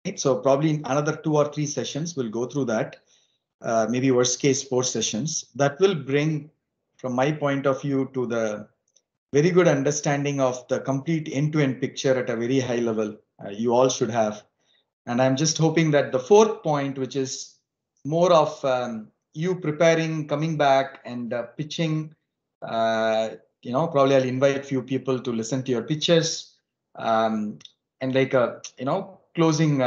right? So probably in another 2 or 3 sessions, we'll go through that. Maybe worst case 4 sessions. That will bring, from my point of view, to the very good understanding of the complete end-to-end picture at a very high level. You all should have. And I'm just hoping that the fourth point, which is more of you preparing, coming back and pitching, probably I'll invite few people to listen to your pitches, and like a, closing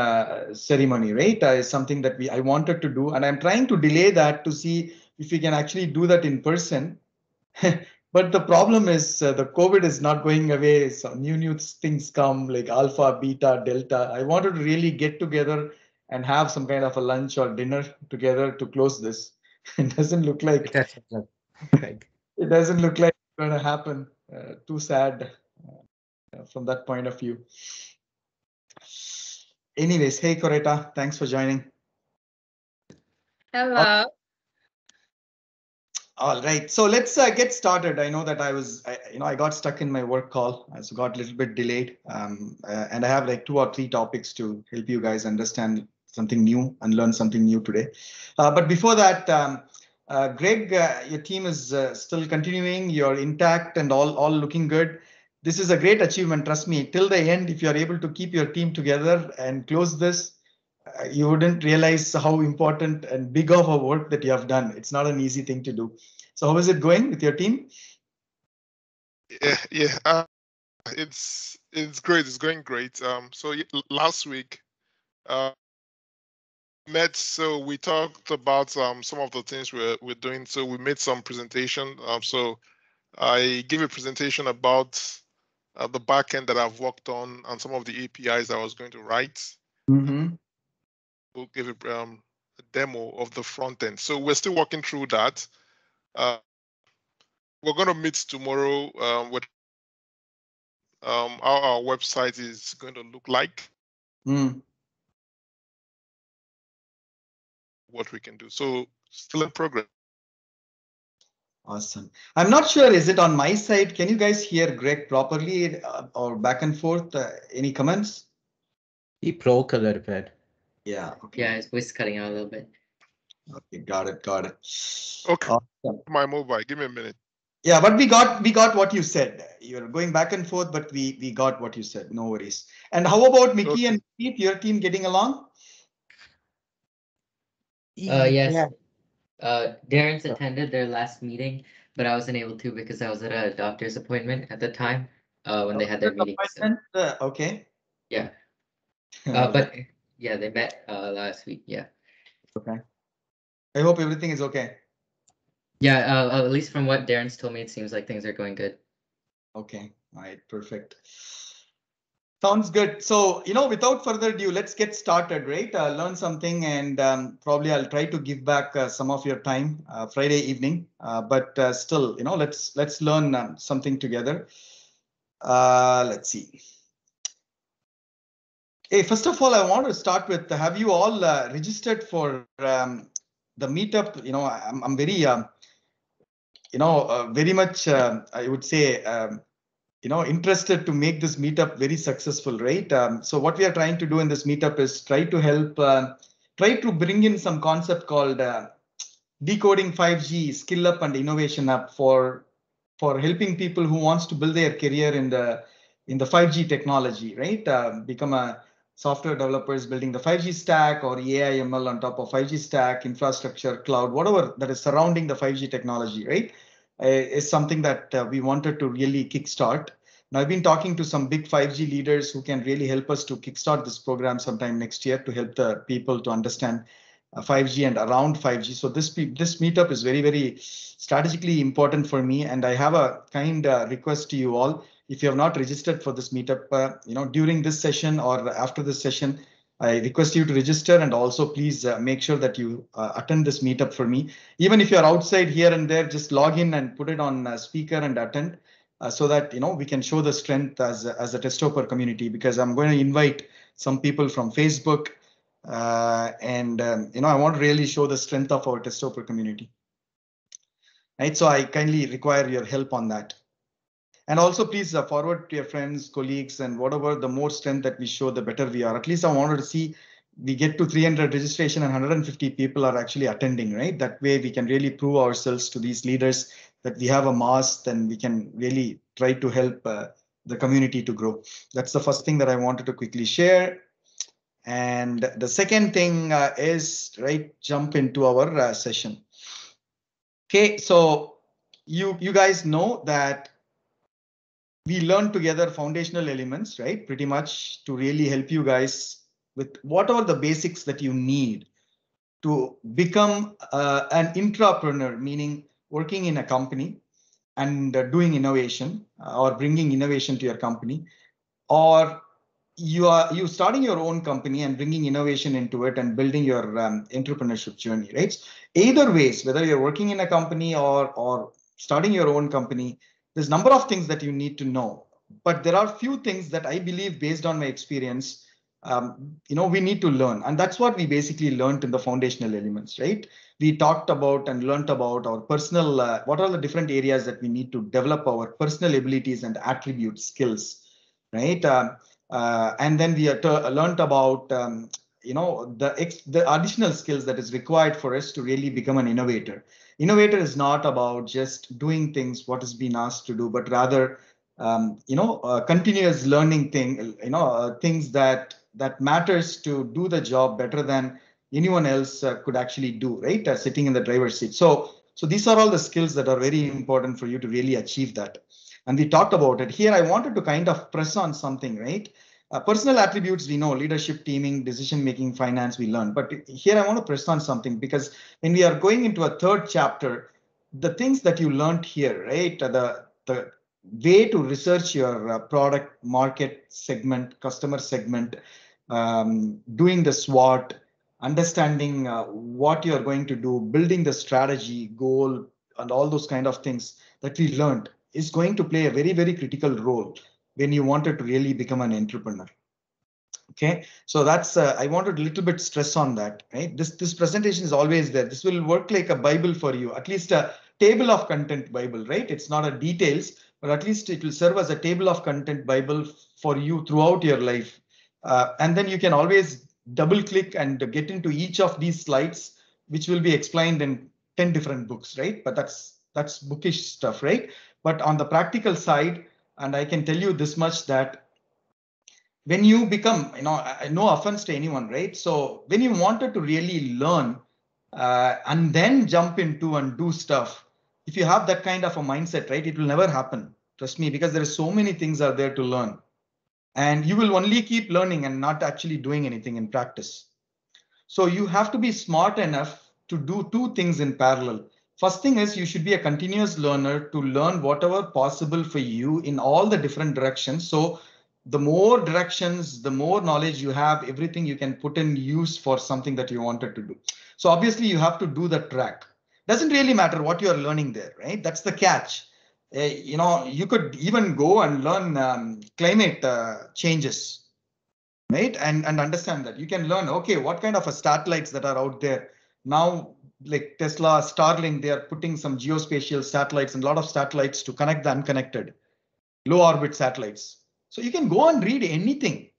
ceremony, right? Is something that I wanted to do, and I'm trying to delay that to see if we can actually do that in person. But the problem is the COVID is not going away. So new things come like alpha, beta, delta. I wanted to really get together and have some kind of a lunch or dinner together to close this. It doesn't look like it doesn't look like it's going to happen. Too sad from that point of view. Anyways, hey Coretta, thanks for joining. Hello. All right, so let's get started. I know that I got stuck in my work call, so got a little bit delayed, and I have like 2 or 3 topics to help you guys understand something new and learn something new today. But before that, Greg, your team is still continuing. You're intact and all looking good. This is a great achievement. Trust me. Till the end, if you are able to keep your team together and close this, you wouldn't realize how important and big of a work that you have done. It's not an easy thing to do. So how is it going with your team? Yeah. It's great. It's going great. So last week, so we talked about some of the things we're doing. So we made some presentation. So I gave a presentation about the backend that I've worked on and some of the APIs I was going to write. Mm-hmm. We'll give a demo of the front end. So we're still working through that. We're going to meet tomorrow with how our website is going to look like. What we can do. So still in progress. Awesome. I'm not sure, is it on my side? Can you guys hear Greg properly or back and forth? Any comments? He broke a little bit. Yeah. Okay. Yeah, his voice is cutting out a little bit. Okay, got it. Okay. Awesome. My mobile, give me a minute. Yeah, but we got what you said. You're going back and forth, but we got what you said. No worries. And how about Mickey and Pete, your team getting along? Yes. Darren's attended their last meeting, but I wasn't able to because I was at a doctor's appointment at the time when they had their meeting. So. Okay. Yeah. But yeah, they met last week. Yeah. Okay. I hope everything is okay. Yeah, at least from what Darren's told me, it seems like things are going good. Okay. All right. Perfect. Sounds good. So, without further ado, let's get started, right? Learn something, and probably I'll try to give back some of your time Friday evening. But still, let's learn something together. Let's see. Hey, first of all, I want to start with, have you all registered for the meetup? I'm very, very much, I would say, interested to make this meetup very successful, right? So what we are trying to do in this meetup is try to help, try to bring in some concept called decoding 5G skill up and innovation up for helping people who wants to build their career in the 5G technology, right? Become a software developers building the 5G stack or AI ML on top of 5G stack, infrastructure, cloud, whatever that is surrounding the 5G technology, right? Is something that we wanted to really kickstart. Now, I've been talking to some big 5G leaders who can really help us to kickstart this program sometime next year to help the people to understand 5G and around 5G. So this meetup is very, very strategically important for me. And I have a kind request to you all. If you have not registered for this meetup, during this session or after this session, I request you to register, and also please make sure that you attend this meetup for me. Even if you're outside here and there, just log in and put it on speaker and attend so that we can show the strength as a Testoper community, because I'm going to invite some people from Facebook and I want to really show the strength of our Testoper community. Right, so I kindly require your help on that. And also please forward to your friends, colleagues, and whatever, the more strength that we show, the better we are. At least I wanted to see we get to 300 registration and 150 people are actually attending, right? That way we can really prove ourselves to these leaders that we have a mass, then we can really try to help the community to grow. That's the first thing that I wanted to quickly share. And the second thing is, right, jump into our session. Okay, so you guys know that we learned together foundational elements, right? Pretty much to really help you guys with what are the basics that you need to become an intrapreneur, meaning working in a company and doing innovation or bringing innovation to your company, or you starting your own company and bringing innovation into it and building your entrepreneurship journey, right? Either ways, whether you're working in a company or starting your own company, there's a number of things that you need to know. But there are few things that I believe, based on my experience, we need to learn. And that's what we basically learned in the foundational elements, right? We talked about and learned about our personal, what are the different areas that we need to develop our personal abilities and attribute skills, right? And then we learned about, the additional skills that is required for us to really become an innovator. Innovator is not about just doing things what has been asked to do, but rather, continuous learning things that matters to do the job better than anyone else could actually do, right? Sitting in the driver's seat. So these are all the skills that are very important for you to really achieve that. And we talked about it here. I wanted to kind of press on something, right? Personal attributes, we know, leadership, teaming, decision making, finance, we learn. But here I want to press on something, because when we are going into a third chapter, the things that you learned here, right? The way to research your product, market segment, customer segment, doing the SWOT, understanding what you're going to do, building the strategy, goal, and all those kind of things that we learned is going to play a very, very critical role when you wanted to really become an entrepreneur. Okay, so that's I wanted a little bit stress on that, right? This presentation is always there. This will work like a Bible for you, at least a table of content Bible, right? It's not a details, but at least it will serve as a table of content Bible for you throughout your life. And then you can always double click and get into each of these slides, which will be explained in 10 different books, right? But that's bookish stuff, right? But on the practical side, and I can tell you this much, that when you become, no offense to anyone, right? So when you wanted to really learn and then jump into and do stuff, if you have that kind of a mindset, right, it will never happen. Trust me, because there are so many things out there to learn, and you will only keep learning and not actually doing anything in practice. So you have to be smart enough to do two things in parallel. First thing is, you should be a continuous learner to learn whatever possible for you in all the different directions. So the more directions, the more knowledge you have, everything you can put in use for something that you wanted to do. So obviously you have to do the track. Doesn't really matter what you are learning there, right? That's the catch. You could even go and learn climate changes, right? And understand that you can learn, okay, what kind of satellites that are out there now, like Tesla, Starlink, they are putting some geospatial satellites and a lot of satellites to connect the unconnected, low orbit satellites. So you can go and read anything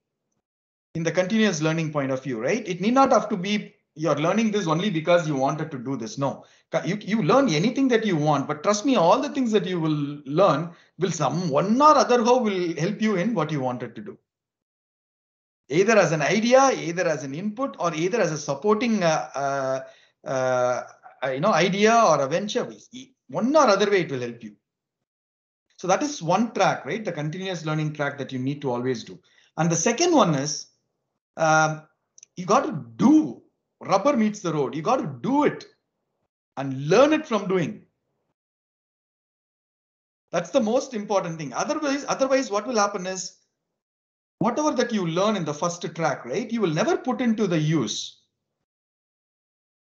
in the continuous learning point of view, right? It need not have to be you're learning this only because you wanted to do this. No, you learn anything that you want, but trust me, all the things that you will learn will some one or other how will help you in what you wanted to do. Either as an idea, either as an input, or either as a supporting idea or a venture. One or other way it will help you. So that is one track, right? The continuous learning track that you need to always do. And the second one is you got to do. Rubber meets the road. You got to do it and learn it from doing. That's the most important thing. Otherwise, what will happen is, whatever that you learn in the first track, right, you will never put into the use.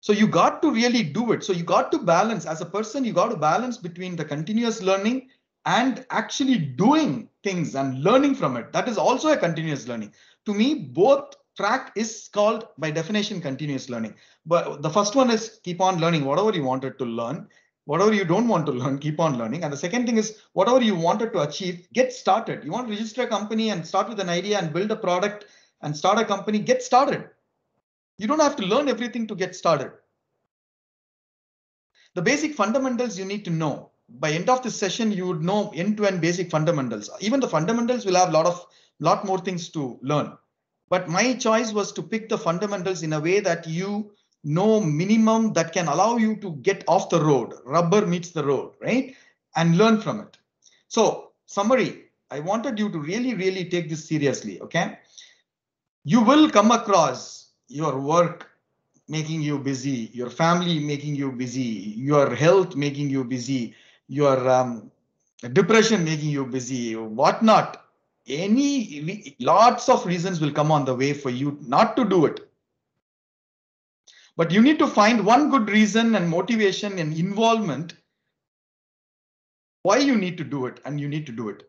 So you got to really do it. So you got to balance as a person, you got to balance between the continuous learning and actually doing things and learning from it. That is also a continuous learning. To me, both track is called by definition continuous learning. But the first one is keep on learning whatever you wanted to learn. Whatever you don't want to learn, keep on learning. And the second thing is, whatever you wanted to achieve, get started. You want to register a company and start with an idea and build a product and start a company, get started. You don't have to learn everything to get started. The basic fundamentals you need to know. By end of this session, you would know end-to-end basic fundamentals. Even the fundamentals will have lot more things to learn. But my choice was to pick the fundamentals in a way that you know minimum that can allow you to get off the road. Rubber meets the road, right? And learn from it. So summary, I wanted you to really take this seriously, okay? You will come across your work making you busy, your family making you busy, your health making you busy, your depression making you busy, whatnot. Lots of reasons will come on the way for you not to do it. But you need to find one good reason and motivation and involvement why you need to do it, and you need to do it.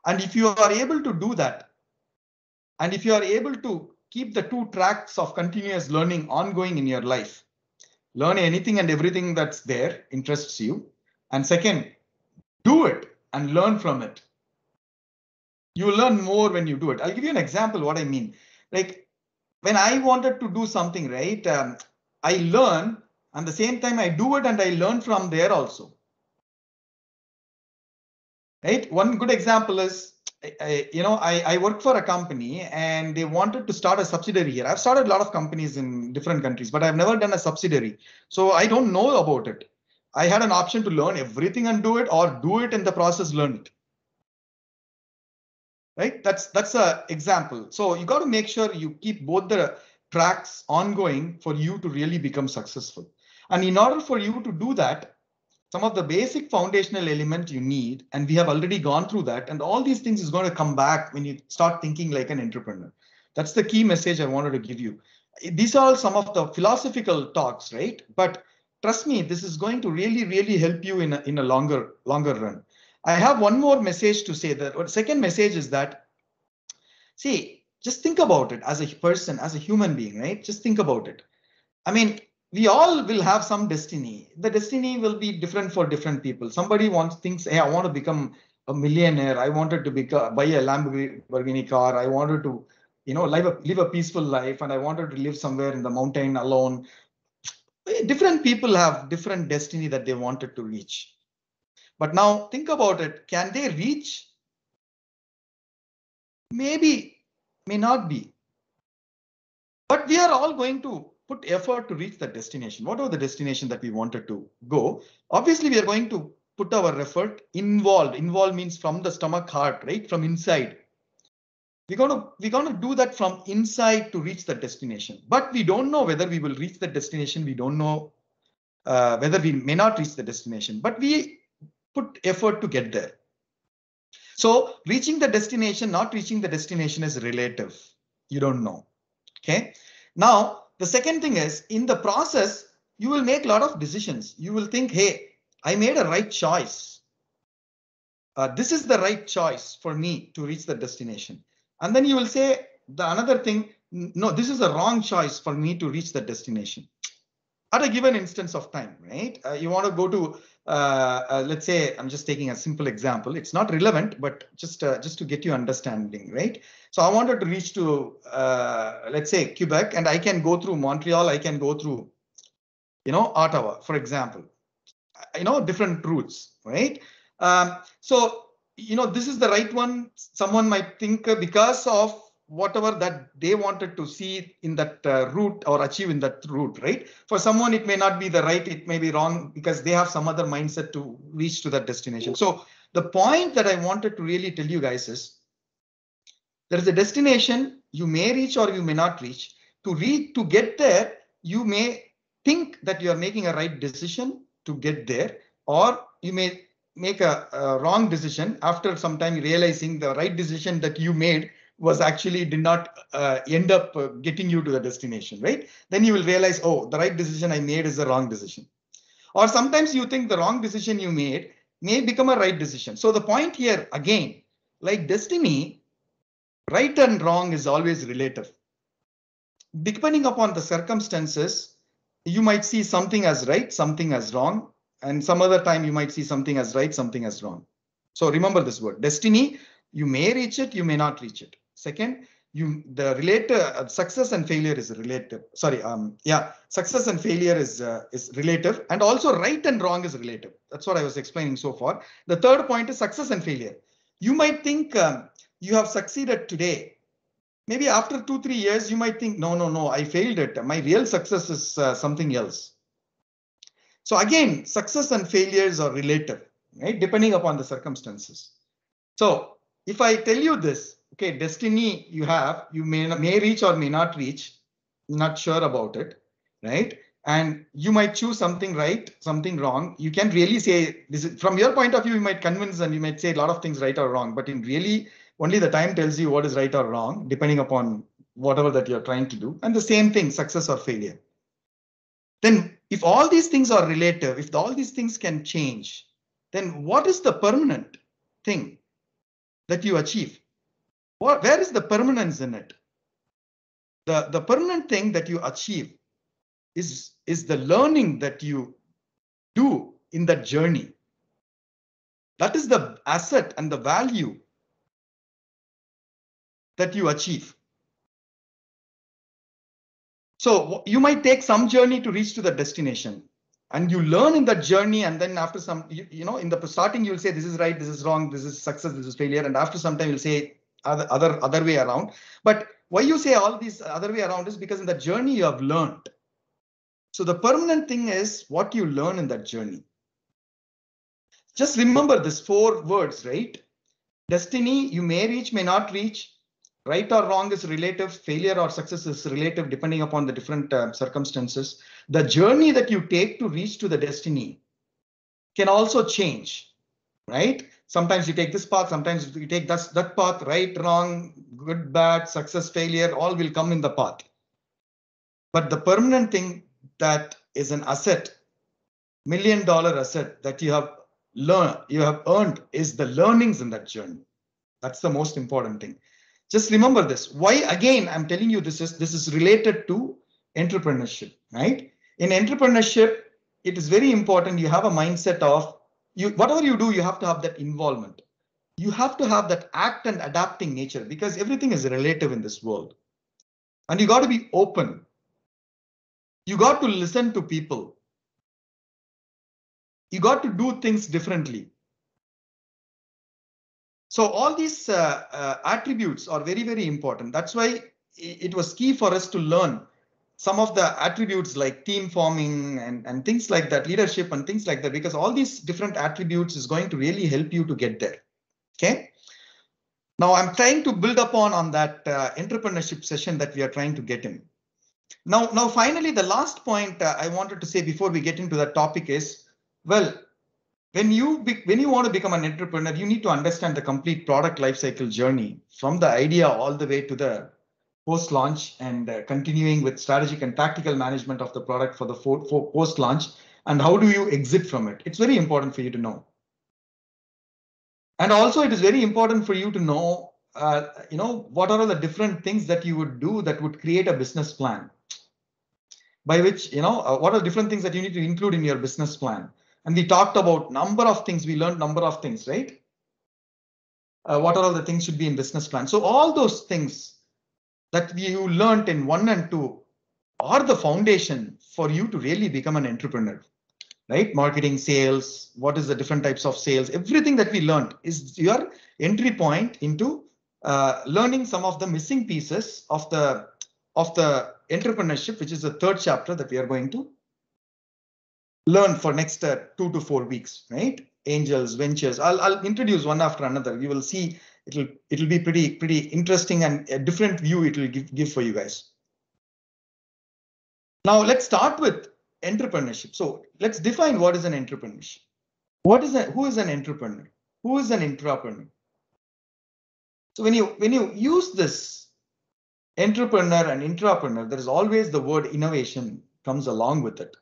And if you are able to do that, and if you are able to keep the two tracks of continuous learning ongoing in your life, learn anything and everything that's there interests you. And second, do it and learn from it. You will learn more when you do it. I'll give you an example what I mean. Like when I wanted to do something, right? I learn, and the same time I do it and I learn from there also. Right? One good example is, I work for a company and they wanted to start a subsidiary here. I've started a lot of companies in different countries, but I've never done a subsidiary. So I don't know about it. I had an option to learn everything and do it, or do it in the process, learn it. Right? That's an example. So you got to make sure you keep both the tracks ongoing for you to really become successful. And in order for you to do that, some of the basic foundational elements you need, and we have already gone through that, and all these things is going to come back when you start thinking like an entrepreneur. That's the key message I wanted to give you. These are some of the philosophical talks, right? But trust me, this is going to really help you in a longer run. I have one more message to say. That second message is that, see, just think about it as a person, as a human being, right? Just think about it. I mean, we all will have some destiny. The destiny will be different for different people. Somebody thinks, hey, I want to become a millionaire. I wanted to buy a Lamborghini car. I wanted to, live a peaceful life, and I wanted to live somewhere in the mountain alone. Different people have different destiny that they wanted to reach. But now think about it. Can they reach? Maybe, may not be. But we are all going to put effort to reach that destination. Whatever the destination that we wanted to go, obviously we are going to put our effort involved. Involved means from the stomach, heart, right? From inside. We're gonna do that from inside to reach the destination. But we don't know whether we will reach the destination. We don't know whether we may not reach the destination. But we put effort to get there. So reaching the destination, not reaching the destination is relative. You don't know. Okay. Now, the second thing is, in the process, you will make a lot of decisions. You will think, hey, I made a right choice. This is the right choice for me to reach the destination. And then you will say another thing, no, this is a wrong choice for me to reach the destination. At a given instance of time, right? You want to go to, let's say, I'm just taking a simple example. It's not relevant, but just to get you understanding, right? So I wanted to reach to, let's say, Quebec, and I can go through Montreal. I can go through, Ottawa, for example. Different routes, right? So, this is the right one. Someone might think because of whatever that they wanted to see in that route or achieve in that route, right? For someone, it may not be the right, it may be wrong because they have some other mindset to reach to that destination. So the point that I wanted to really tell you guys is, there is a destination you may reach or you may not reach. To get there, you may think that you are making a right decision to get there, or you may make a wrong decision after some time realizing the right decision that you made was actually did not end up getting you to the destination, right? Then you will realize, oh, the right decision I made is the wrong decision. Or sometimes you think the wrong decision you made may become a right decision. So the point here, again, like destiny, right and wrong is always relative. Depending upon the circumstances, you might see something as right, something as wrong, and some other time you might see something as right, something as wrong. So remember this word, destiny. You may reach it, you may not reach it. Second, the relative success and failure is relative. Sorry, success and failure is relative, and also right and wrong is relative. That's what I was explaining so far. The third point is success and failure. You might think you have succeeded today. Maybe after 2-3 years, you might think, no, I failed it. My real success is something else. So again, success and failures are relative, right? Depending upon the circumstances. So if I tell you this, okay, destiny you have, you may reach or may not reach, not sure about it, right? And you might choose something right, something wrong. You can really say this is, from your point of view, you might convince and you might say a lot of things right or wrong, but in really only the time tells you what is right or wrong, depending upon whatever that you're trying to do. And the same thing, success or failure. Then if all these things are relative, if all these things can change, then what is the permanent thing that you achieve? Where is the permanence in it? The permanent thing that you achieve is the learning that you do in that journey. That is the asset and the value that you achieve. So you might take some journey to reach to the destination, and you learn in that journey, and then after some, you know, in the starting you'll say this is right, this is wrong, this is success, this is failure, and after some time you'll say other way around. But why you say all these other way around is because in the journey you have learned. So the permanent thing is what you learn in that journey. Just remember this 4 words, right? Destiny, you may reach, may not reach. Right or wrong is relative. Failure or success is relative depending upon the different circumstances. The journey that you take to reach to the destiny can also change, right? Sometimes you take this path, sometimes you take that path, right, wrong, good, bad, success, failure, all will come in the path. But the permanent thing that is an asset, $1 million asset that you have earned is the learnings in that journey. That's the most important thing. Just remember this. Why again I'm telling you this is related to entrepreneurship, right? In entrepreneurship, it is very important you have a mindset of whatever you do, you have to have that involvement. You have to have that act and adapting nature, because everything is relative in this world. And you got to be open. You got to listen to people. You got to do things differently. So all these attributes are very, very important. That's why it was key for us to learn some of the attributes like team forming and things like that, leadership and things like that, because all these different attributes is going to really help you to get there. Okay. Now I'm trying to build upon on that entrepreneurship session that we are trying to get in. Now finally, the last point I wanted to say before we get into that topic is, well, when you want to become an entrepreneur, you need to understand the complete product lifecycle journey from the idea all the way to the post-launch and continuing with strategic and tactical management of the product for the post-launch. And how do you exit from it? It's very important for you to know. And also it is very important for you to know, what are all the different things that you would do that would create a business plan, by which, what are different things that you need to include in your business plan. And we talked about number of things, we learned number of things, right? What are all the things should be in business plan? So all those things that you learned in 1 and 2 are the foundation for you to really become an entrepreneur, right? Marketing, sales, what is the different types of sales? Everything that we learned is your entry point into learning some of the missing pieces of the entrepreneurship, which is the 3rd chapter that we are going to learn for next 2 to 4 weeks, right? Angels, ventures. I'll introduce one after another. You will see it'll be pretty interesting, and a different view it will give for you guys. Now let's start with entrepreneurship. So let's define what is an entrepreneurship. Who is an entrepreneur? Who is an intrapreneur? So when you use this entrepreneur and intrapreneur, there is always the word innovation comes along with it.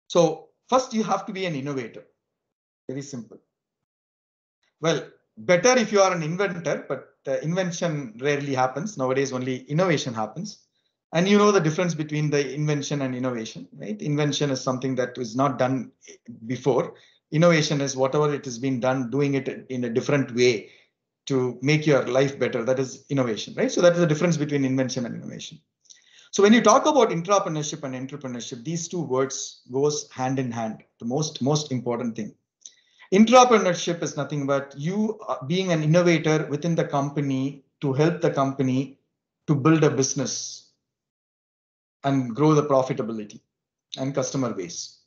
So first you have to be an innovator. Very simple. Well, better if you are an inventor, but invention rarely happens. Nowadays only innovation happens. And you know the difference between the invention and innovation, right? Invention is something that was not done before. Innovation is whatever it has been done, doing it in a different way to make your life better. That is innovation, right? So that is the difference between invention and innovation. So when you talk about intrapreneurship and entrepreneurship, these two words goes hand in hand. The most important thing. Intrapreneurship is nothing but you being an innovator within the company to help the company to build a business and grow the profitability and customer base.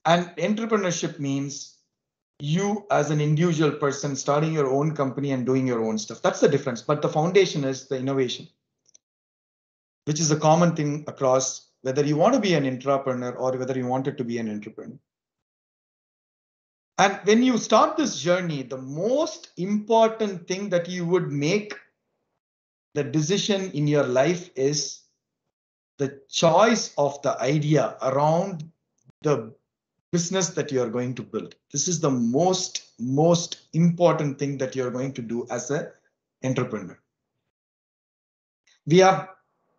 And entrepreneurship means you as an individual person starting your own company and doing your own stuff. That's the difference. But the foundation is the innovation, which is a common thing across whether you want to be an entrepreneur or whether you wanted to be an entrepreneur. And when you start this journey, the most important thing that you would make the decision in your life is the choice of the idea around the business that you are going to build. This is the most important thing that you're going to do as an entrepreneur. We have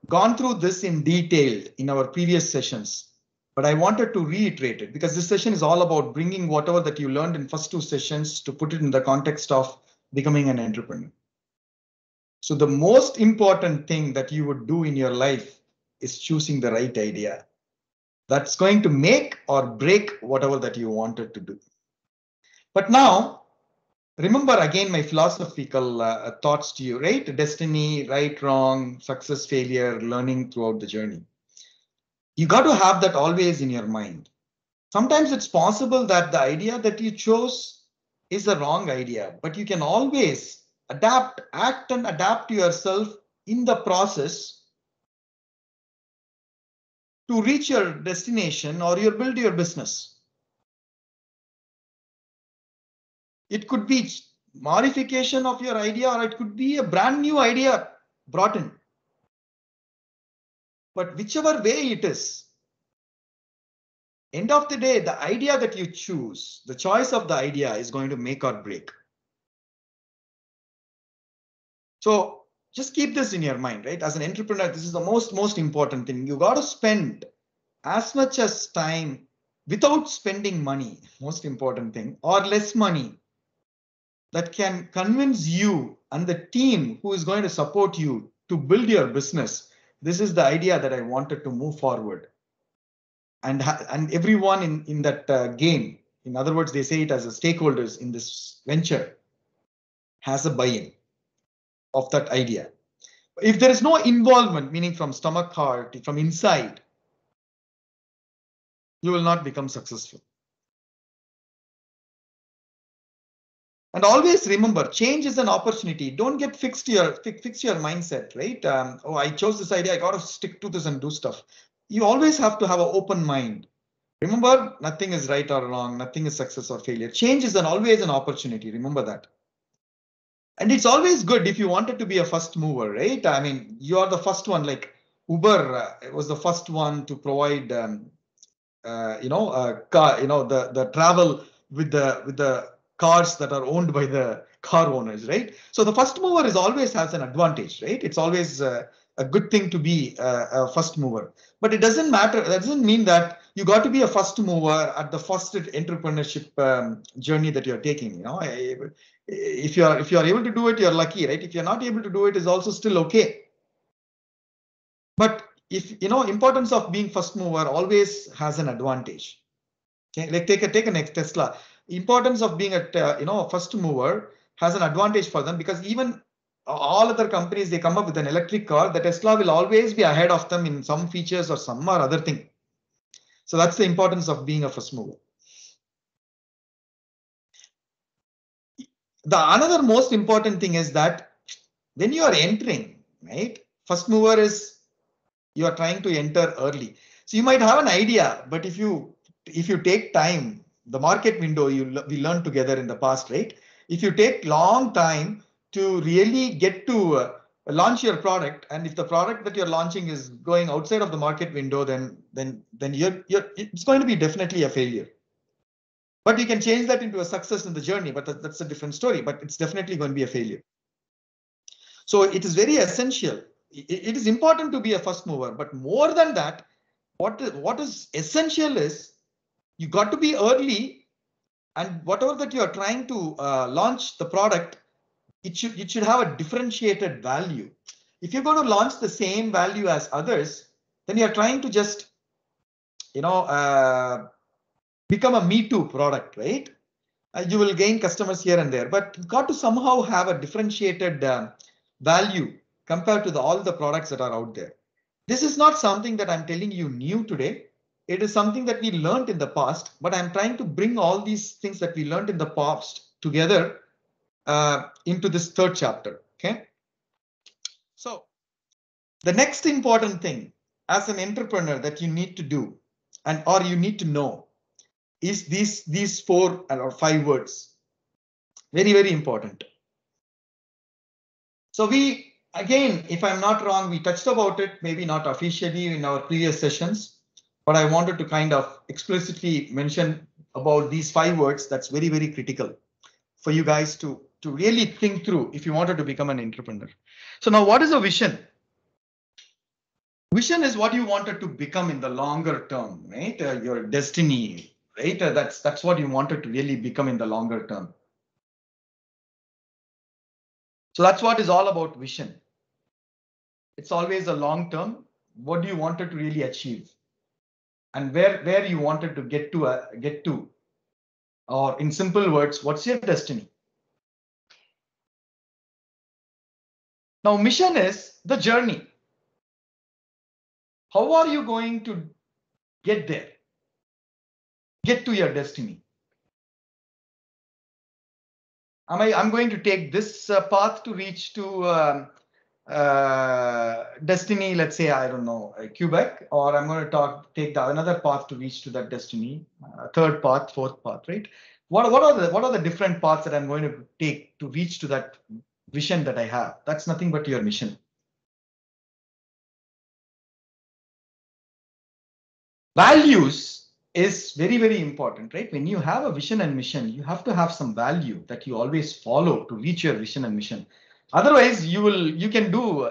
gone through this in detail in our previous sessions, but I wanted to reiterate it because this session is all about bringing whatever that you learned in first two sessions to put it in the context of becoming an entrepreneur. So the most important thing that you would do in your life is choosing the right idea. That's going to make or break whatever that you wanted to do. But now, remember again my philosophical thoughts to you, right? Destiny, right, wrong, success, failure, learning throughout the journey. You got to have that always in your mind. Sometimes it's possible that the idea that you chose is a wrong idea, but you can always act and adapt yourself in the process to reach your destination or you build your business. It could be modification of your idea or it could be a brand new idea brought in. But whichever way it is, end of the day, the idea that you choose, the choice of the idea is going to make or break. So just keep this in your mind, right? As an entrepreneur, this is the most important thing. You got to spend as much as time without spending money, most important thing, or less money that can convince you and the team who is going to support you to build your business. This is the idea that I wanted to move forward. And everyone in that game, in other words, they say it as a stakeholders in this venture, has a buy-in of that idea. If there is no involvement, meaning from stomach, heart, from inside, you will not become successful. And always remember, change is an opportunity. Don't get fix your mindset, right? Oh, I chose this idea. I got to stick to this and do stuff. You always have to have an open mind. Remember, nothing is right or wrong. Nothing is success or failure. Change is always an opportunity. Remember that. And it's always good if you wanted to be a first mover, right? I mean, you are the first one, like Uber was the first one to provide, the travel with the cars that are owned by the car owners, right? So the first mover is always has an advantage, right? It's always a good thing to be a first mover, but it doesn't matter. That doesn't mean that you got to be a first mover at the first entrepreneurship journey that you're taking. You know, if you are able to do it, you're lucky, right? If you're not able to do it, is also still okay. But if you know, importance of being first mover always has an advantage. Okay, like take a next Tesla. Importance of being a first mover has an advantage for them because even all other companies, they come up with an electric car, the Tesla will always be ahead of them in some features or some or other thing. So that's the importance of being a first mover. The another most important thing is that when you are entering, right, first mover is you are trying to enter early. So you might have an idea, but if you take time, the market window we learned together in the past, right? If you take long time to really get to launch your product, and if the product that you're launching is going outside of the market window, then it's going to be definitely a failure. But you can change that into a success in the journey, but that's a different story, but it's definitely going to be a failure. So it is very essential it is important to be a first mover, but more than that, what is essential is you got to be early, and whatever that you are trying to launch the product, it should have a differentiated value. If you're going to launch the same value as others, then you're trying to just, become a Me Too product, right? You will gain customers here and there, but you've got to somehow have a differentiated value compared to all the products that are out there. This is not something that I'm telling you new today. It is something that we learned in the past, but I'm trying to bring all these things that we learned in the past together into this third chapter. Okay. So the next important thing as an entrepreneur that you need to do or you need to know is these 4 or 5 words. Very, very important. So we, again, if I'm not wrong, we touched about it, maybe not officially in our previous sessions, but I wanted to kind of explicitly mention about these 5 words. That's very, very critical for you guys to really think through if you wanted to become an entrepreneur. So now, what is a vision? Vision is what you wanted to become in the longer term, right? Your destiny, right? That's what you wanted to really become in the longer term. So that's what is all about vision. It's always a long term. What do you wanted to really achieve, and where you wanted to get to, or in simple words, what's your destiny? Now, mission is the journey. How are you going to get there? Get to your destiny. I'm going to take this path to reach to destiny, let's say, I don't know, Quebec, or I'm going to take another path to reach to that destiny, third path, fourth path, right? What are the different paths that I'm going to take to reach to that vision that I have? That's nothing but your mission. Values is very, very important, right? When you have a vision and mission, you have to have some value that you always follow to reach your vision and mission. Otherwise, you can do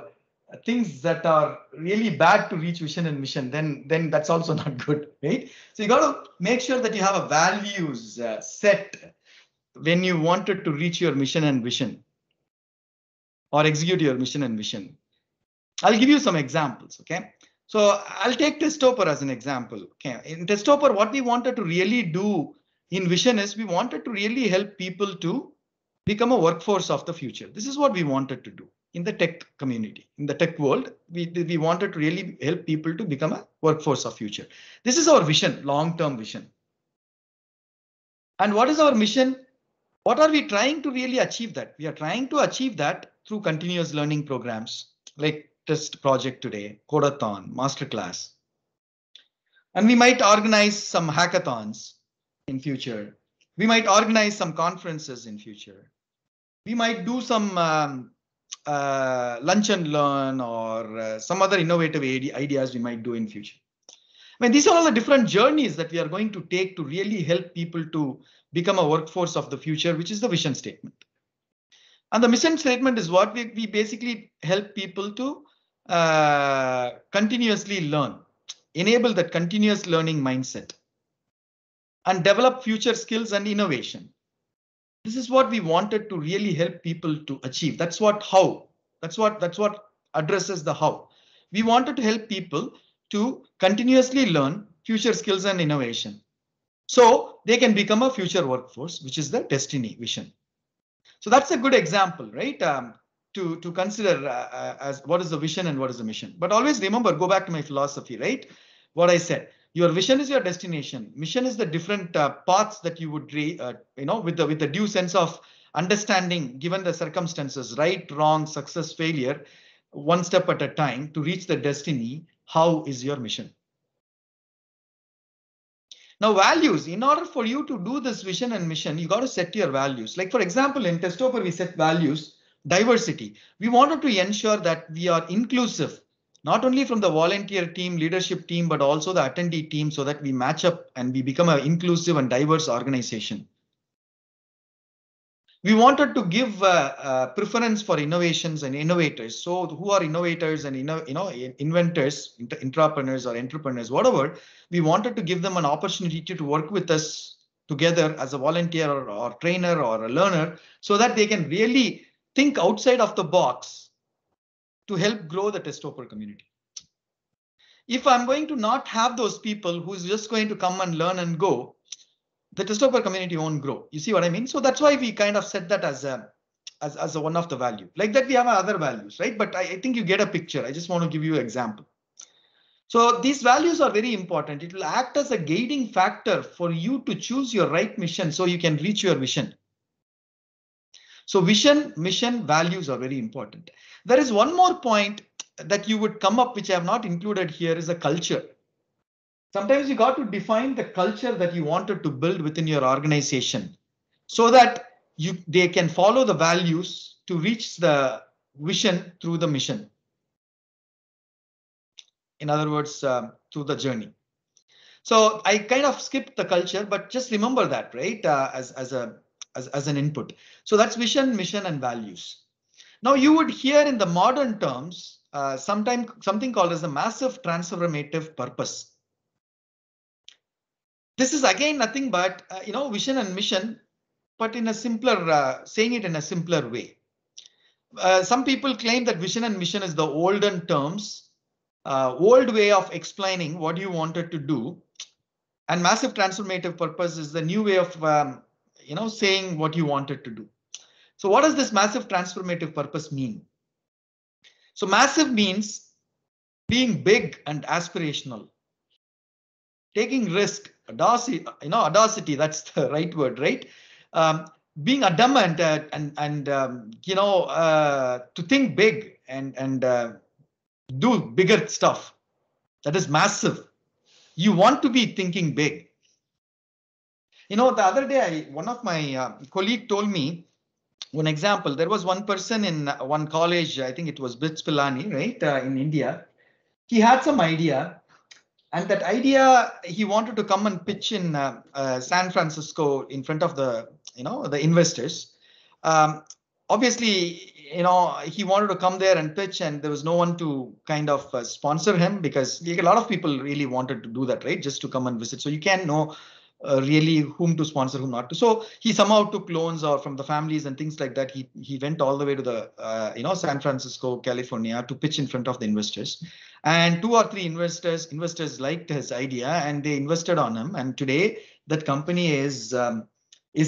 things that are really bad to reach vision and mission. Then that's also not good, right? So you got to make sure that you have a values set when you wanted to reach your mission and vision, or execute your mission and vision. I'll give you some examples. Okay. So I'll take Testoper as an example. Okay. In Testoper, what we wanted to really do in vision is we wanted to really help people to become a workforce of the future. This is what we wanted to do in the tech community, in the tech world. We wanted to really help people to become a workforce of future. This is our vision, long-term vision. And what is our mission? What are we trying to really achieve that? We are trying to achieve that through continuous learning programs like Test Project today, Codathon, Masterclass. And we might organize some hackathons in future. We might organize some conferences in future. We might do some lunch and learn, or some other innovative ideas we might do in future. I mean, these are all the different journeys that we are going to take to really help people to become a workforce of the future, which is the vision statement. And the mission statement is what we basically help people to continuously learn, enable that continuous learning mindset, and develop future skills and innovation. This is what we wanted to really help people to achieve. That's what addresses the how. We wanted to help people to continuously learn future skills and innovation, so they can become a future workforce, which is the destiny vision. So that's a good example, right? To consider as what is the vision and what is the mission. But always remember, go back to my philosophy, right? What I said. Your vision is your destination. Mission is the different paths that you would, with the due sense of understanding, given the circumstances, right, wrong, success, failure, one step at a time to reach the destiny. How is your mission? Now, values. In order for you to do this vision and mission, you got to set your values. Like, for example, in Testoper, we set values, diversity. We wanted to ensure that we are inclusive, not only from the volunteer team, leadership team, but also the attendee team, so that we match up and we become an inclusive and diverse organization. We wanted to give preference for innovations and innovators. So who are innovators and inventors, entrepreneurs or entrepreneurs, whatever, we wanted to give them an opportunity to work with us together as a volunteer or trainer or a learner, so that they can really think outside of the box to help grow the Testoper community. If I'm going to not have those people who's just going to come and learn and go, the Testoper community won't grow. You see what I mean? So that's why we kind of set that as a one of the value. Like that we have other values, right? But I think you get a picture. I just want to give you an example. So these values are very important. It will act as a guiding factor for you to choose your right mission so you can reach your vision. So vision, mission, values are very important. There is one more point that you would come up, which I have not included here, is a culture. Sometimes you got to define the culture that you wanted to build within your organization so that they can follow the values to reach the vision through the mission. In other words, through the journey. So I kind of skipped the culture, but just remember that, right? As an input. So that's vision, mission, and values. Now you would hear in the modern terms, something called as a massive transformative purpose. This is again nothing but vision and mission, but in a simpler, saying it in a simpler way. Some people claim that vision and mission is the olden terms, old way of explaining what you wanted to do, and massive transformative purpose is the new way of saying what you wanted to do. So what does this massive transformative purpose mean? So massive means being big and aspirational, taking risk, audacity, that's the right word, right? Being adamant and to think big and do bigger stuff. That is massive. You want to be thinking big. The other day, one of my colleague told me one example. There was one person in one college, I think it was BITS Pilani, right, in India. He had some idea. And that idea, he wanted to come and pitch in San Francisco in front of the investors. Obviously, he wanted to come there and pitch, and there was no one to kind of sponsor him, because a lot of people really wanted to do that, right? Just to come and visit. So you can't know really whom to sponsor, whom not to. So he somehow took loans or from the families and things like that. He went all the way to the San Francisco, California, to pitch in front of the investors. And 2 or 3 investors liked his idea and they invested on him. And today that company is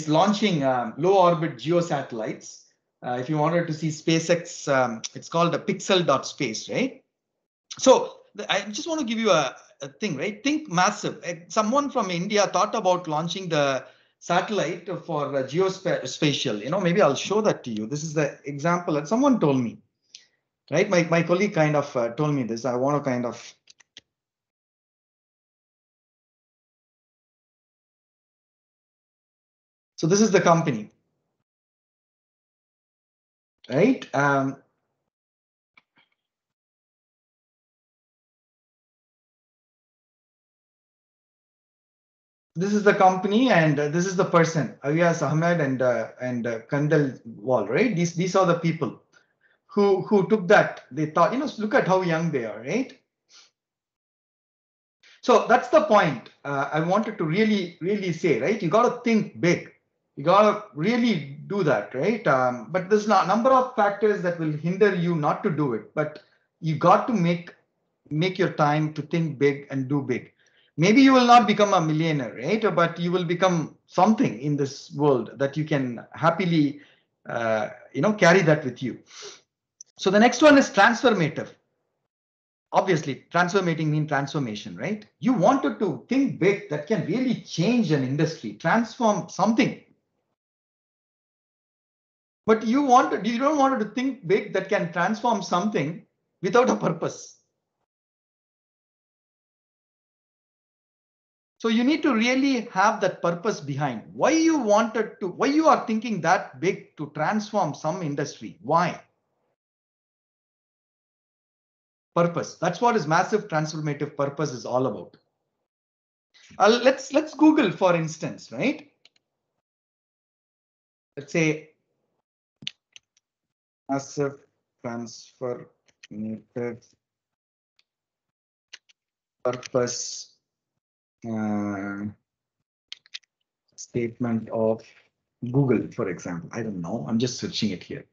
launching low orbit geosatellites. If you wanted to see SpaceX, it's called a pixel.space, right? So I just want to give you a thing, right? Think massive. Someone from India thought about launching the satellite for geospatial. Maybe I'll show that to you. This is the example that someone told me. Right, my colleague kind of told me this. I want to kind of. So this is the company, right? This is the company, and this is the person, Ayaz Ahmed and Kandal Wall, right? These are the people who took that. They thought, look at how young they are, right? So that's the point I wanted to really say, right? You got to think big. You got to really do that, right? But there's a number of factors that will hinder you not to do it. But you got to make your time to think big and do big. Maybe you will not become a millionaire, right? But you will become something in this world that you can happily, carry that with you. So the next one is transformative. Obviously, transformating means transformation, right? You wanted to think big that can really change an industry, transform something. But you don't want to think big that can transform something without a purpose. So you need to really have that purpose behind why you are thinking that big to transform some industry. Why? Purpose. That's what is massive transformative purpose is all about. Let's Google, for instance, right? Let's say Massive transformative purpose statement of Google, for example. I don't know. I'm just searching it here.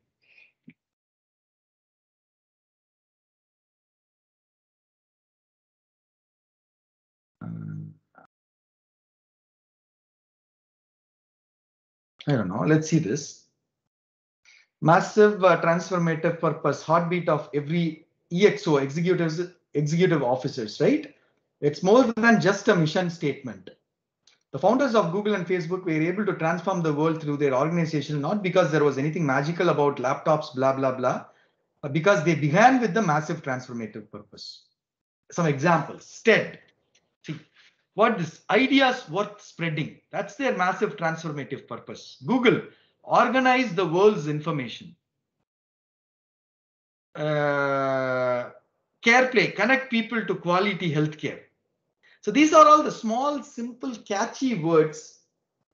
I don't know. Let's see this. Massive transformative purpose, heartbeat of every EXO, executive officers, right? It's more than just a mission statement. The founders of Google and Facebook were able to transform the world through their organization, not because there was anything magical about laptops, blah, blah, blah, but because they began with the massive transformative purpose. Some examples. STED. See, what is ideas worth spreading? That's their massive transformative purpose. Google, organize the world's information. CarePlay, connect people to quality healthcare. So these are all the small, simple, catchy words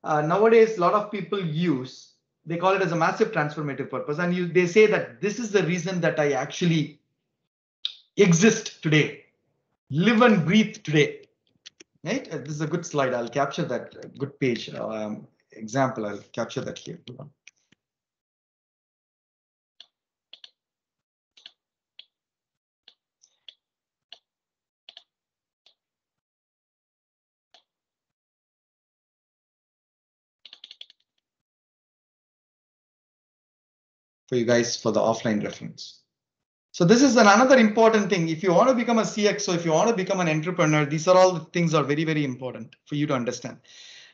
nowadays a lot of people use. They call it as a massive transformative purpose, and they say that this is the reason that I actually exist today, live and breathe today. Right? This is a good slide. I'll capture that good page example. I'll capture that here. For you guys for the offline reference. So this is another important thing. If you want to become a CXO, if you want to become an entrepreneur, these are all the things are very, very important for you to understand.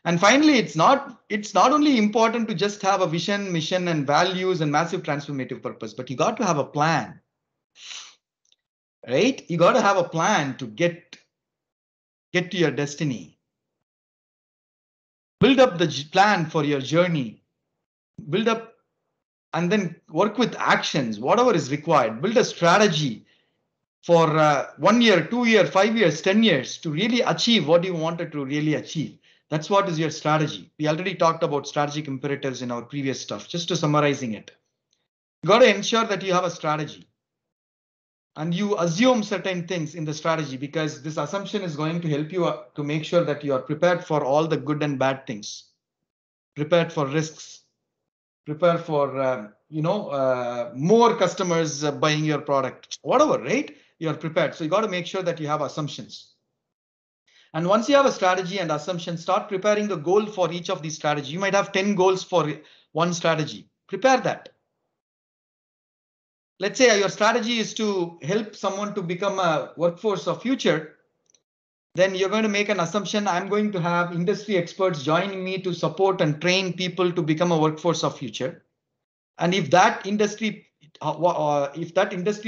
And finally, it's not only important to just have a vision, mission, and values and massive transformative purpose, but you got to have a plan, right? You got to have a plan to get to your destiny. Build up the plan for your journey. Build up and then work with actions, whatever is required. Build a strategy for 1 year, 2 years, 5 years, 10 years to really achieve what you wanted to really achieve. That's what is your strategy. We already talked about strategic imperatives in our previous stuff. Just to summarizing it, you got to ensure that you have a strategy and you assume certain things in the strategy, because this assumption is going to help you to make sure that you are prepared for all the good and bad things, prepared for risks, prepare for more customers buying your product, whatever, right? You're prepared. So you got to make sure that you have assumptions. And once you have a strategy and assumptions, start preparing the goal for each of these strategies. You might have 10 goals for one strategy. Prepare that. Let's say your strategy is to help someone to become a workforce of future. Then you're going to make an assumption. I'm going to have industry experts joining me to support and train people to become a workforce of future. And if that industry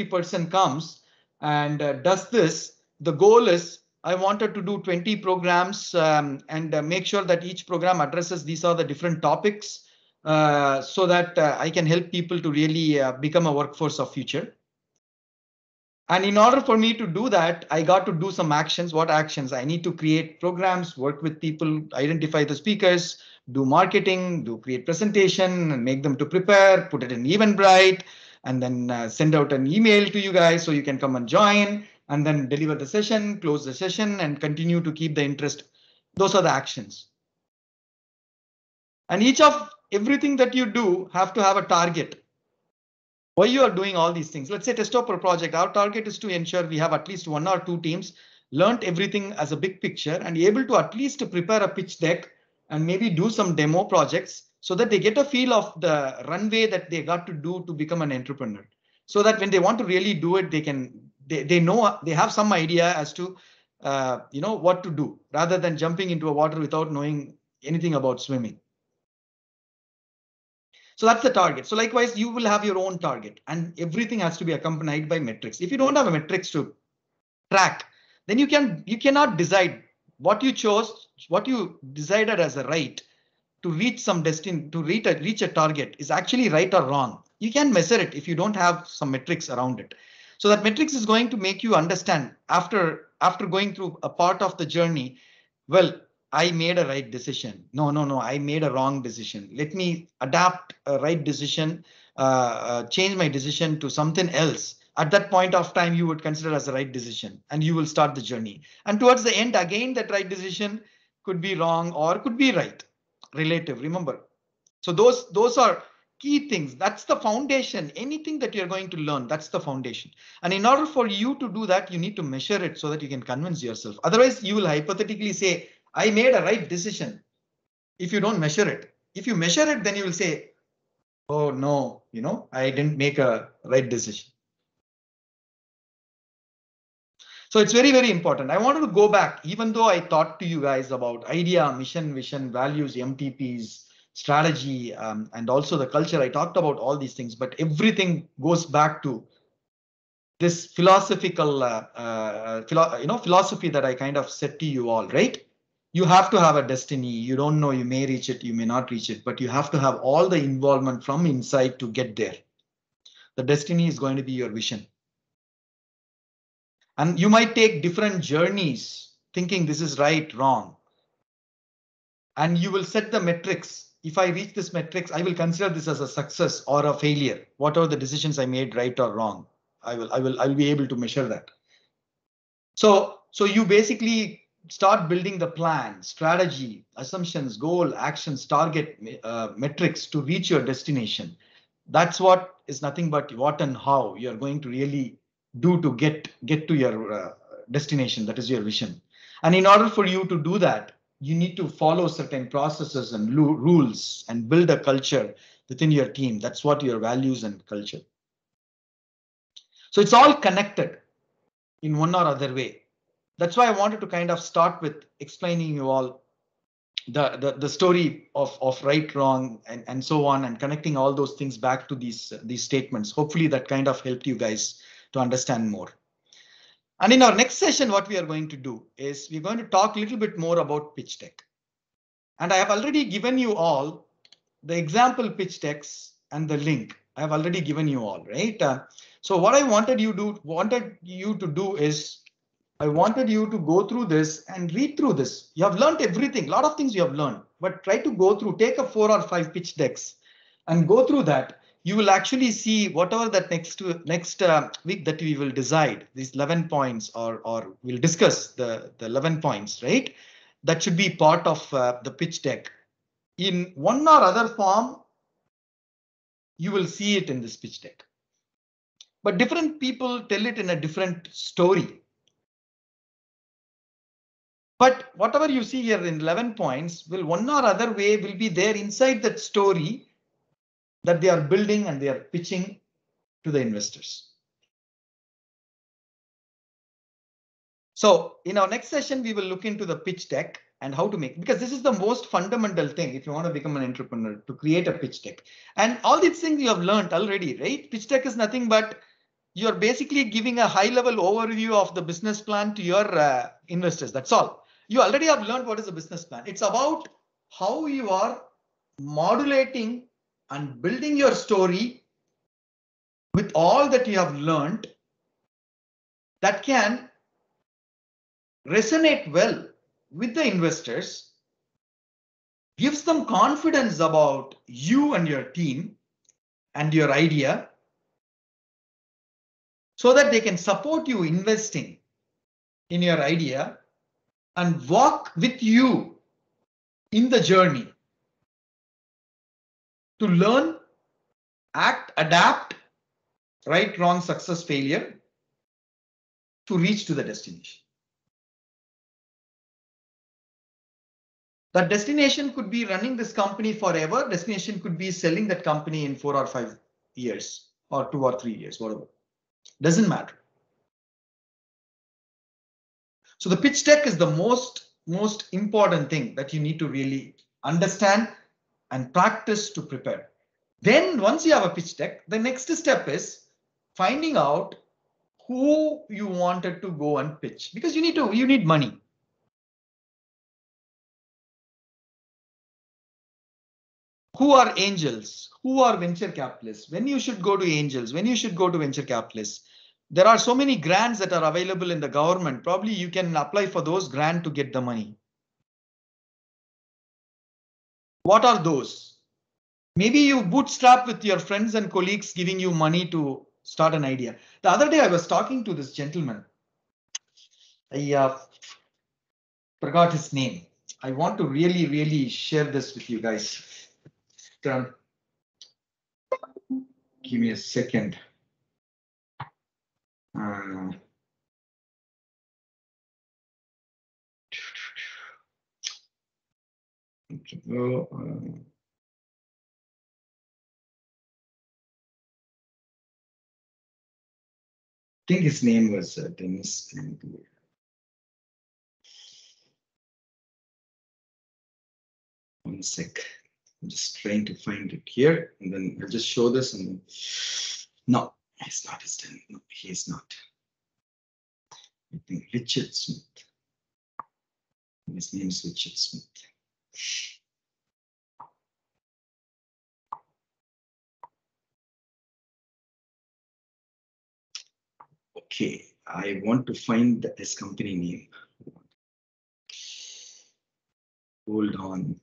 person comes and does this, the goal is I wanted to do 20 programs and make sure that each program addresses these are the different topics so that I can help people to really become a workforce of future. And in order for me to do that, I got to do some actions. What actions? I need to create programs, work with people, identify the speakers, do marketing, create presentation, and make them to prepare, put it in Eventbrite, and then send out an email to you guys so you can come and join, and then deliver the session, close the session, and continue to keep the interest. Those are the actions. And everything that you do have to have a target. Why you are doing all these things? Let's say Testoper project, our target is to ensure we have at least 1 or 2 teams learned everything as a big picture and able to at least prepare a pitch deck and maybe do some demo projects so that they get a feel of the runway that they got to do to become an entrepreneur. So that when they want to really do it, they know, they have some idea as to what to do rather than jumping into a water without knowing anything about swimming. So that's the target. So likewise, you will have your own target and everything has to be accompanied by metrics. If you don't have a metrics to track, then you cannot decide what you chose, what you decided as a right to reach some destiny, to reach a target is actually right or wrong. You can measure it if you don't have some metrics around it. So that metrics is going to make you understand after going through a part of the journey. Well, I made a right decision. No, I made a wrong decision. Let me adapt a right decision, change my decision to something else. At that point of time, you would consider as a right decision and you will start the journey. And towards the end, again, that right decision could be wrong or could be right. Relative, remember. So those are key things. That's the foundation. Anything that you're going to learn, that's the foundation. And in order for you to do that, you need to measure it so that you can convince yourself. Otherwise, you will hypothetically say, I made a right decision. If you don't measure it, if you measure it, then you will say, oh no, I didn't make a right decision. So it's very, very important. I wanted to go back, even though I talked to you guys about idea, mission, vision, values, MTPs, strategy, and also the culture. I talked about all these things, but everything goes back to this philosophical, philosophy that I kind of said to you all, right? You have to have a destiny. You don't know, you may reach it, you may not reach it, but you have to have all the involvement from inside to get there. The destiny is going to be your vision. And you might take different journeys thinking this is right, wrong. And you will set the metrics. If I reach this metrics, I will consider this as a success or a failure. Whatever the decisions I made, right or wrong, I will be able to measure that. So you basically start building the plan, strategy, assumptions, goal, actions, target, metrics to reach your destination. That's what is nothing but what and how you're going to really do to get to your destination. That is your vision. And in order for you to do that, you need to follow certain processes and rules and build a culture within your team. That's what your values and culture. So it's all connected in one or other way. That's why I wanted to kind of start with explaining you all the story of right, wrong, and so on, and connecting all those things back to these statements. Hopefully that kind of helped you guys to understand more. And in our next session, what we are going to do is we're going to talk a little bit more about pitch deck. And I have already given you all the example pitch decks and the link. I have already given you all, right? So what I wanted you to do is I wanted you to go through this and read through this. You have learned everything, a lot of things you have learned, but try to go through, take a 4 or 5 pitch decks and go through that. You will actually see whatever that next week that we will decide these 11 points or we'll discuss the 11 points, right? That should be part of the pitch deck. In one or other form, you will see it in this pitch deck. But different people tell it in a different story. But whatever you see here in 11 points will one or other way will be there inside that story that they are building and they are pitching to the investors. So in our next session, we will look into the pitch deck and how to make, because this is the most fundamental thing if you want to become an entrepreneur, to create a pitch deck. And all these things you have learned already, right? Pitch deck is nothing but you're basically giving a high level overview of the business plan to your investors. That's all. You already have learned what is a business plan. It's about how you are modulating and building your story with all that you have learned that can resonate well with the investors, gives them confidence about you and your team and your idea, so that they can support you investing in your idea and walk with you in the journey to learn, act, adapt, right, wrong, success, failure, to reach to the destination. That destination could be running this company forever. Destination could be selling that company in 4 or 5 years or 2 or 3 years, whatever. Doesn't matter. So the pitch deck is the most important thing that you need to really understand and practice to prepare. Then once you have a pitch deck, the next step is finding out who you wanted to go and pitch, because you need money. Who are angels? Who are venture capitalists? When you should go to angels, when you should go to venture capitalists. There are so many grants that are available in the government. Probably you can apply for those grants to get the money. What are those? Maybe you bootstrap with your friends and colleagues giving you money to start an idea. The other day I was talking to this gentleman. I forgot his name. I want to really share this with you guys. Give me a second. I think his name was Dennis. One sec. I'm just trying to find it here, and then I'll just show this. And then... no, it's not his name. No, he is not. I think Richard Smith. His name is Richard Smith. Okay, I want to find his company name. Hold on.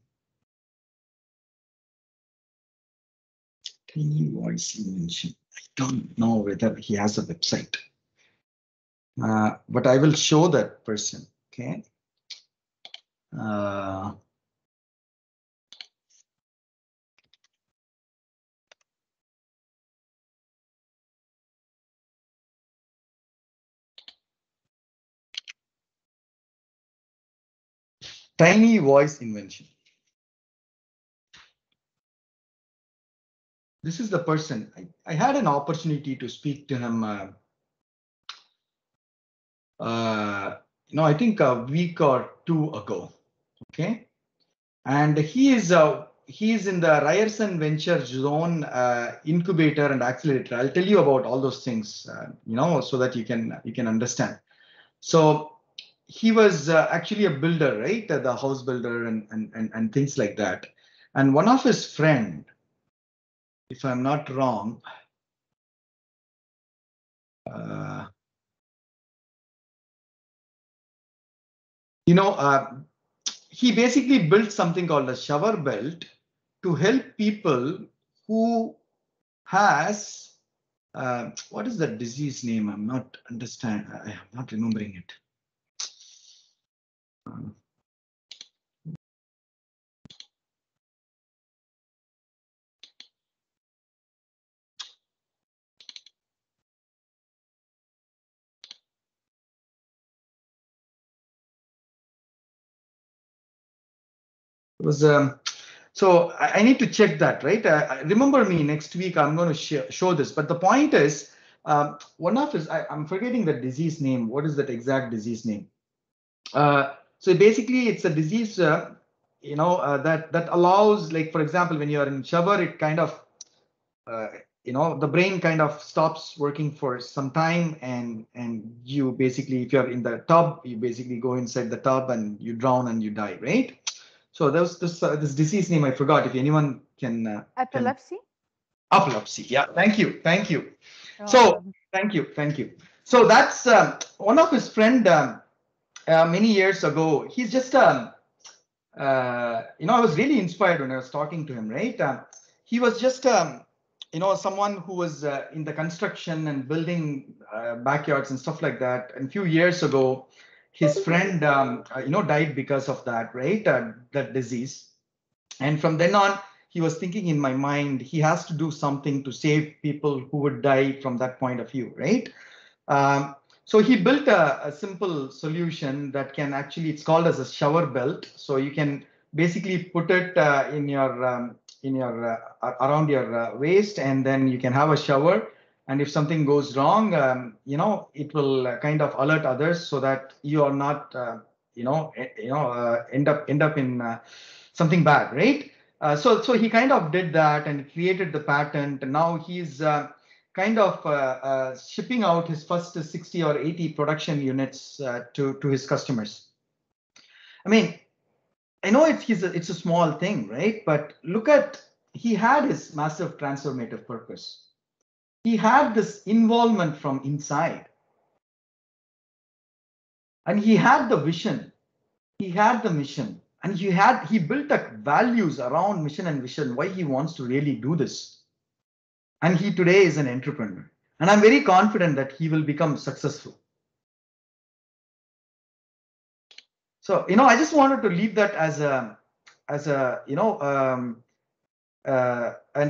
Tiny voice invention. I don't know whether he has a website, but I will show that person. Okay. Tiny voice invention. This is the person. I had an opportunity to speak to him. I think a week or two ago. Okay, and he is in the Ryerson Venture Zone incubator and accelerator. I'll tell you about all those things, so that you can understand. So he was actually a builder, right? The house builder and things like that. And one of his friend, if I'm not wrong, he basically built something called a shower belt to help people who has what is the disease name? I'm not remembering it. It was so I need to check that, right? Remember me next week. I'm going to show this. But the point is, one of his I'm forgetting the disease name. What is that exact disease name? So basically, it's a disease, that allows, like, for example, when you're in shower, it kind of, the brain kind of stops working for some time, and you basically, if you're in the tub, you basically go inside the tub and you drown and you die, right? So there was this disease name I forgot. If anyone can. Epilepsy. Epilepsy. Yeah. Thank you. So thank you. So that's one of his friend. Many years ago, he's just, I was really inspired when I was talking to him, right? He was just, someone who was in the construction and building backyards and stuff like that. And a few years ago, his friend, died because of that, right? That disease. And from then on, he was thinking in my mind, he has to do something to save people who would die from that point of view, right? So he built a simple solution that can actually, it's called as a shower belt. So you can basically put it in your around your waist, and then you can have a shower. And if something goes wrong, it will kind of alert others so that you are not, end up in something bad, right? So he kind of did that and created the patent. And now he's kind of shipping out his first 60 or 80 production units to his customers. I mean, I know it's a small thing, right? But look at, he had his massive transformative purpose. He had this involvement from inside. And he had the vision. He had the mission. And he built values around mission and vision, why he wants to really do this. And he today is an entrepreneur. And I'm very confident that he will become successful. So, I just wanted to leave that as a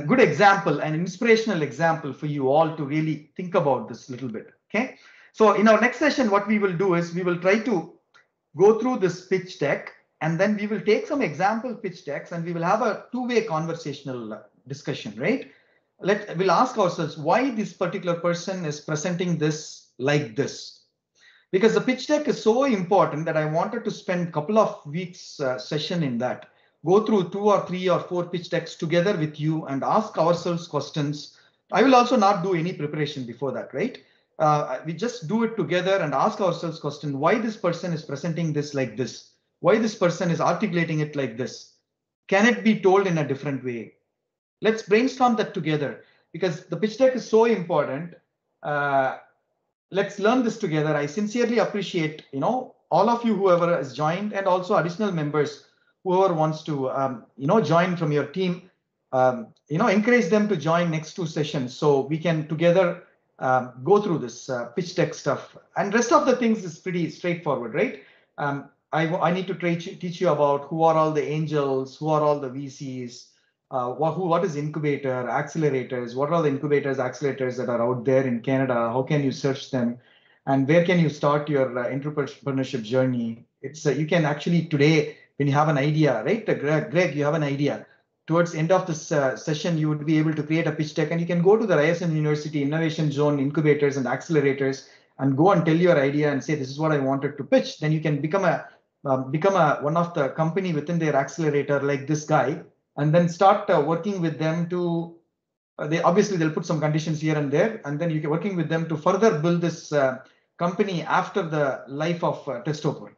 good example, an inspirational example for you all to really think about this little bit. Okay. So in our next session, what we will do is we will try to go through this pitch deck, and then we will take some example pitch decks and we will have a two-way conversational discussion, right? We'll ask ourselves why this particular person is presenting this like this. Because the pitch deck is so important that I wanted to spend a couple of weeks session in that. Go through 2 or 3 or 4 pitch decks together with you and ask ourselves questions. I will also not do any preparation before that, right? We just do it together and ask ourselves question, why this person is presenting this like this? Why this person is articulating it like this? Can it be told in a different way? Let's brainstorm that together, because the pitch deck is so important. Let's learn this together. I sincerely appreciate, all of you, whoever has joined, and also additional members, whoever wants to, join from your team. Encourage them to join next 2 sessions so we can together go through this pitch deck stuff. And rest of the things is pretty straightforward, right? I need to teach you about who are all the angels, who are all the VCs, what is incubator, accelerators, what are all the incubators, accelerators that are out there in Canada, how can you search them, and where can you start your entrepreneurship journey. It's you can actually today, when you have an idea, right, Greg, you have an idea, towards the end of this session, you would be able to create a pitch deck, and you can go to the ISM University Innovation Zone incubators and accelerators and go and tell your idea and say, this is what I wanted to pitch. Then you can become one of the company within their accelerator, like this guy, and then start working with them to, they'll put some conditions here and there, and then you can working with them to further build this company after the life of Testoper,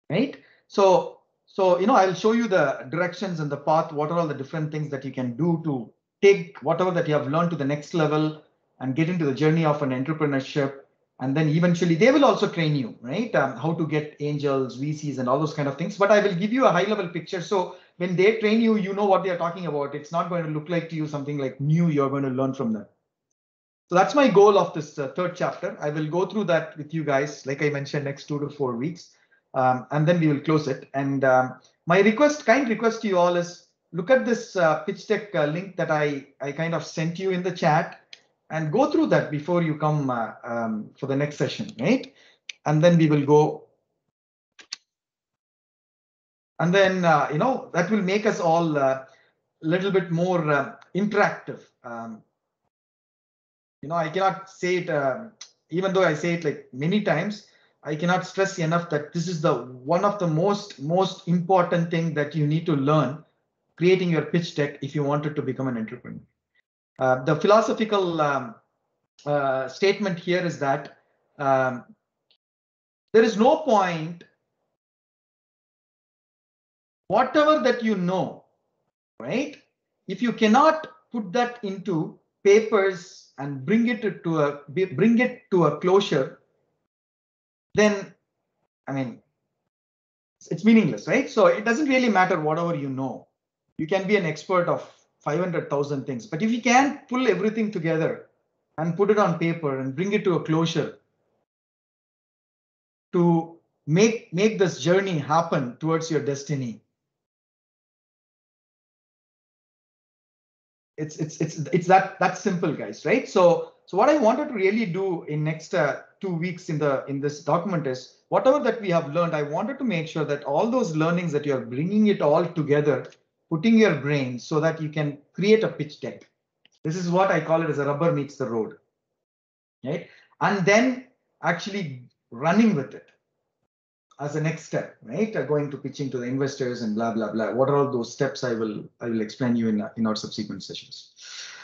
right? So I'll show you the directions and the path, what are all the different things that you can do to take whatever that you have learned to the next level and get into the journey of an entrepreneurship. And then eventually they will also train you, right? How to get angels, VCs, and all those kind of things. But I will give you a high level picture. So when they train you, you know what they are talking about. It's not going to look like to you something like new you're going to learn from them. So that's my goal of this 3rd chapter. I will go through that with you guys, like I mentioned, next 2 to 4 weeks. And then we will close it. And my kind request to you all is look at this pitch deck link that I kind of sent you in the chat, and go through that before you come for the next session, right? And then we will go. And then, that will make us all a little bit more interactive. I cannot say it, even though I say it like many times, I cannot stress enough that this is one of the most important thing that you need to learn creating your pitch deck if you wanted to become an entrepreneur. The philosophical statement here is that there is no point, whatever that you know, right? If you cannot put that into papers and bring it to a closure, then it's meaningless, right? So it doesn't really matter whatever you know. You can be an expert of 500,000 things, but if you can't pull everything together and put it on paper and bring it to a closure to make this journey happen towards your destiny, it's that simple, guys, right? So what I wanted to really do in next 2 weeks in this document is whatever that we have learned, I wanted to make sure that all those learnings that you're bringing it all together, putting your brain so that you can create a pitch deck. This is what I call it as a rubber meets the road, right? And then actually running with it as a next step, right? Going to pitching to the investors and blah, blah, blah. What are all those steps? I will explain you in our subsequent sessions.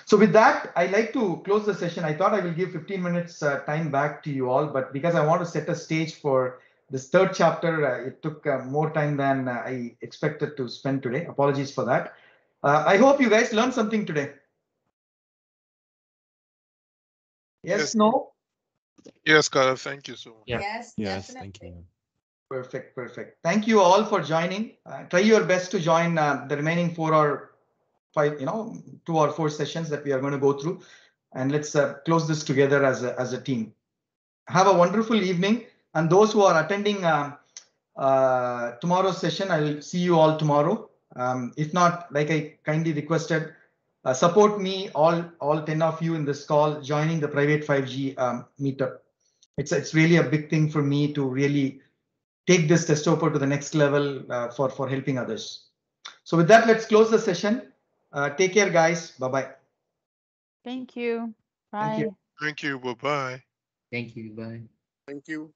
So with that, I like to close the session. I thought I will give 15 minutes time back to you all, but because I want to set a stage for this 3rd chapter, it took more time than I expected to spend today. Apologies for that. I hope you guys learned something today. Yes, no? Yes, Carl, thank you so much. Yeah. Yes, thank you. Perfect, perfect. Thank you all for joining. Try your best to join the remaining 4 or 5, 2 or 4 sessions that we are going to go through, and let's close this together as a team. Have a wonderful evening, and those who are attending tomorrow's session, I will see you all tomorrow. If not, like I kindly requested, support me, all 10 of you in this call, joining the private 5G meetup. It's really a big thing for me to really take this Testoper to the next level for helping others. So with that, let's close the session. Take care, guys. Bye-bye. Thank you. Bye. Thank you. Thank you. Bye-bye. Thank you. Bye. Thank you.